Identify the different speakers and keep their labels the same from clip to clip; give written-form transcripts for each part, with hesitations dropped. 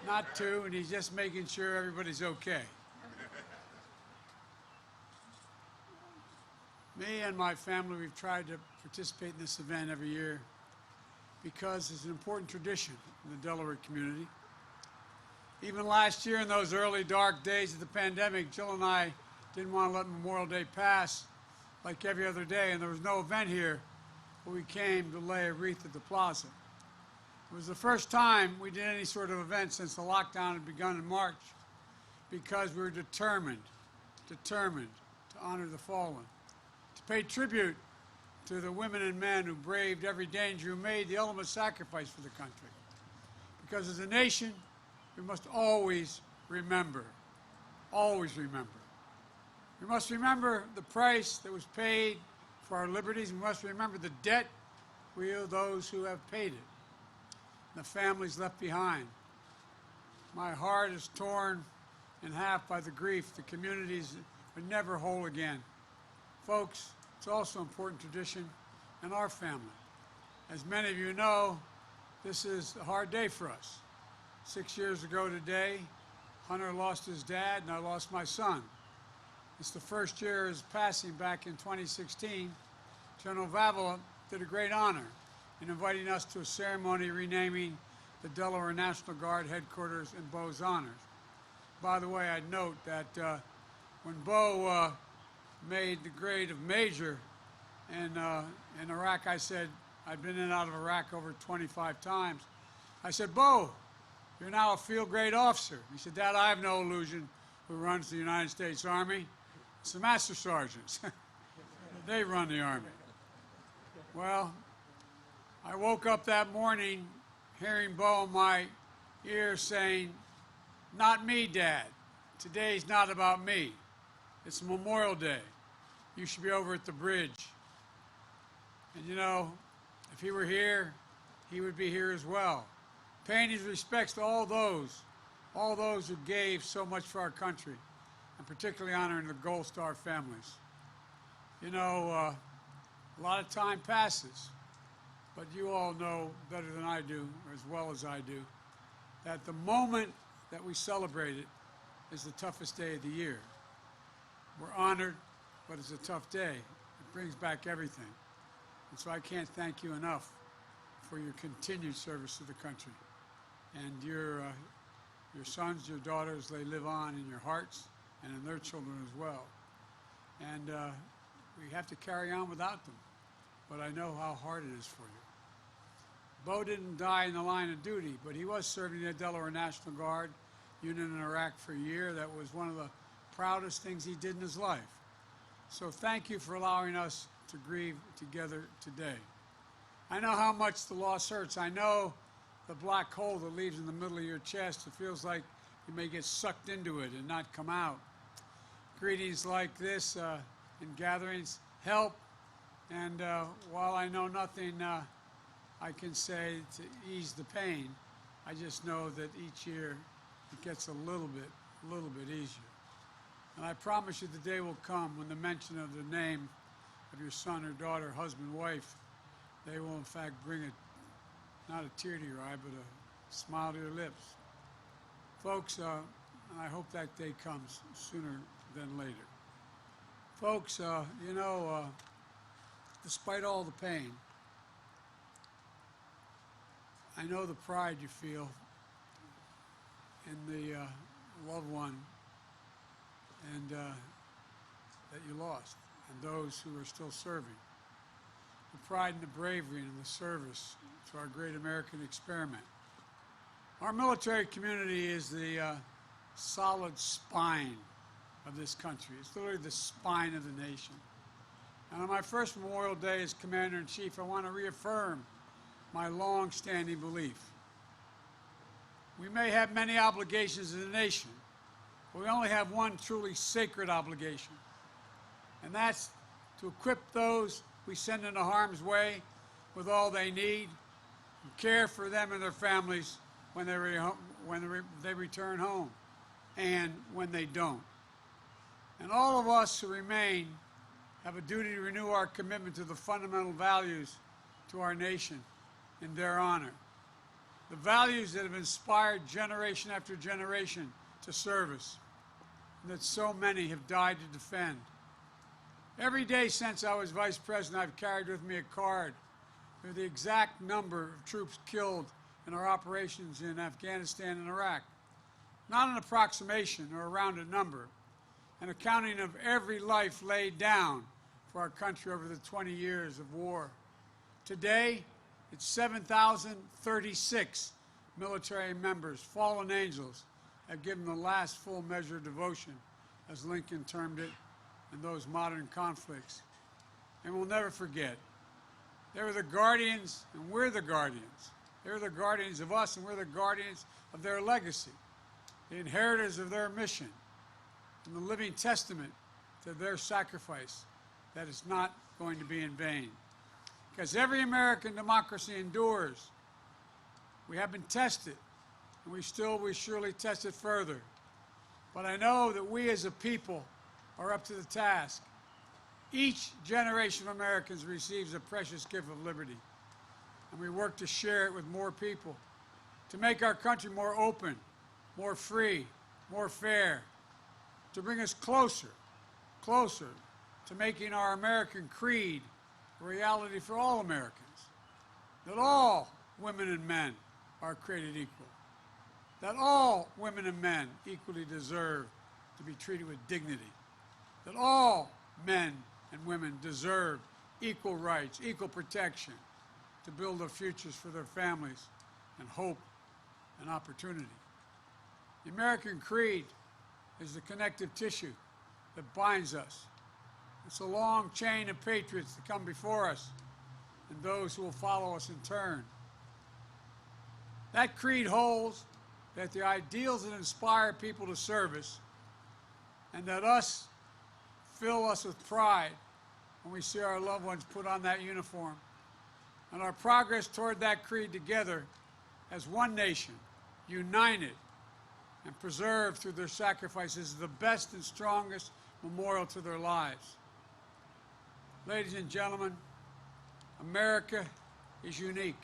Speaker 1: not two, and he's just making sure everybody's okay. Me and my family, we've tried to participate in this event every year because it's an important tradition in the Delaware community. Even last year, in those early dark days of the pandemic, Jill and I didn't want to let Memorial Day pass like every other day, and there was no event here, but we came to lay a wreath at the plaza. It was the first time we did any sort of event since the lockdown had begun in March, because we were determined to honor the fallen, to pay tribute to the women and men who braved every danger, who made the ultimate sacrifice for the country. Because as a nation, we must always remember, always remember. We must remember the price that was paid for our liberties. We must remember the debt we owe those who have paid it, and the families left behind. My heart is torn in half by the grief. The communities are never whole again. Folks, it's also an important tradition in our family. As many of you know, this is a hard day for us. 6 years ago today, Hunter lost his dad and I lost my son. It's the first year of his passing back in 2016. General Vavala did a great honor in inviting us to a ceremony renaming the Delaware National Guard headquarters in Bo's honors. By the way, I'd note that when Bo made the grade of major in Iraq, I said, I'd been in and out of Iraq over 25 times. I said, Bo, you're now a field grade officer. He said, Dad, I have no illusion who runs the United States Army. It's the master sergeants. They run the Army. Well, I woke up that morning hearing Bo in my ear saying, not me, Dad. Today's not about me. It's Memorial Day. You should be over at the bridge. And you know, if he were here, he would be here as well, paying his respects to all those who gave so much for our country, and particularly honoring the Gold Star families. You know, a lot of time passes, but you all know better than I do, or as well as I do, that the moment that we celebrate it is the toughest day of the year. We're honored, but it's a tough day. It brings back everything. And so I can't thank you enough for your continued service to the country. And your sons, your daughters, they live on in your hearts and in their children as well. And we have to carry on without them. But I know how hard it is for you. Bo didn't die in the line of duty, but he was serving the Delaware National Guard unit in Iraq for a year. That was one of the proudest things he did in his life. So thank you for allowing us to grieve together today. I know how much the loss hurts. I know the black hole that leaves in the middle of your chest. It feels like you may get sucked into it and not come out. Greetings like this in gatherings help. And while I know nothing I can say to ease the pain, I just know that each year it gets a little bit easier. And I promise you the day will come when the mention of the name of your son or daughter, husband, wife, they will in fact bring not a tear to your eye, but a smile to your lips. Folks, I hope that day comes sooner than later. Folks, you know, despite all the pain, I know the pride you feel in the loved one and that you lost, and those who are still serving. The pride and the bravery and the service to our great American experiment. Our military community is the solid spine of this country. It's literally the spine of the nation. And on my first Memorial Day as Commander-in-Chief, I want to reaffirm my long-standing belief. We may have many obligations as a nation, but we only have one truly sacred obligation, and that's to equip those we send into harm's way with all they need and care for them and their families when they return home and when they don't. And all of us who remain have a duty to renew our commitment to the fundamental values to our nation in their honor. the values that have inspired generation after generation to service, and that so many have died to defend. Every day since I was vice president, I've carried with me a card with the exact number of troops killed in our operations in Afghanistan and Iraq. Not an approximation or a rounded number, an accounting of every life laid down for our country over the 20 years of war. Today, it's 7,036 military members, fallen angels, have given the last full measure of devotion, as Lincoln termed it, in those modern conflicts. And we'll never forget. They were the guardians, and we're the guardians. They're the guardians of us, and we're the guardians of their legacy, the inheritors of their mission, and the living testament to their sacrifice that is not going to be in vain. Because every American democracy endures. We have been tested, and we surely test it further. But I know that we as a people are up to the task. Each generation of Americans receives a precious gift of liberty, and we work to share it with more people, to make our country more open, more free, more fair, to bring us closer to making our American creed a reality for all Americans, that all women and men are created equal, that all women and men equally deserve to be treated with dignity, that all men and women deserve equal rights, equal protection to build their futures for their families and hope and opportunity. The American creed is the connective tissue that binds us. It's a long chain of patriots that come before us and those who will follow us in turn. That creed holds that the ideals that inspire people to service and that fill us with pride when we see our loved ones put on that uniform, and our progress toward that creed together as one nation, united and preserved through their sacrifices, is the best and strongest memorial to their lives. Ladies and gentlemen, America is unique.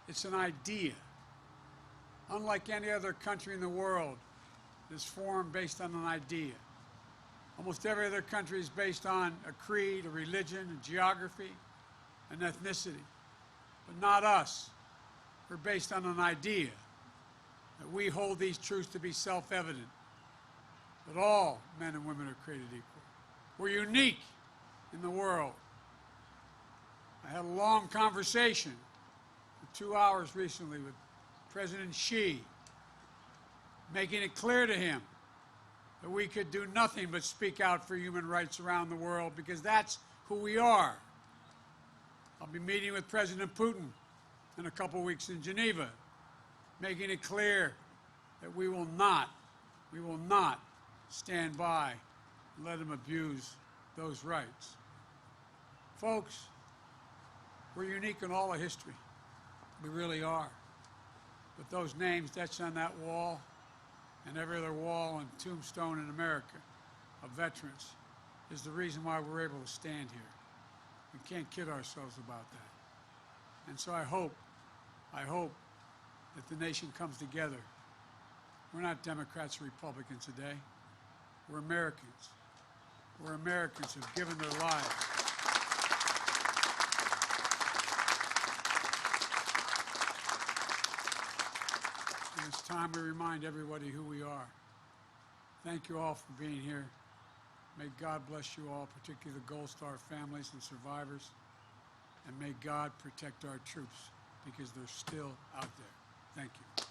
Speaker 1: It's an idea. Unlike any other country in the world, it is formed based on an idea. Almost every other country is based on a creed, a religion, a geography, an ethnicity. But not us. We're based on an idea that we hold these truths to be self-evident, that all men and women are created equal. We're unique in the world. I had a long conversation for 2 hours recently with President Xi, making it clear to him that we could do nothing but speak out for human rights around the world, because that's who we are. I'll be meeting with President Putin in a couple weeks in Geneva, making it clear that we will not stand by and let him abuse those rights. Folks, we're unique in all of history. We really are. But those names etched on that wall and every other wall and tombstone in America of veterans is the reason why we're able to stand here. We can't kid ourselves about that. And so I hope that the nation comes together. We're not Democrats or Republicans today. We're Americans. We're Americans who've given their lives. And it's time we remind everybody who we are. Thank you all for being here. May God bless you all, particularly the Gold Star families and survivors. And may God protect our troops, because they're still out there. Thank you.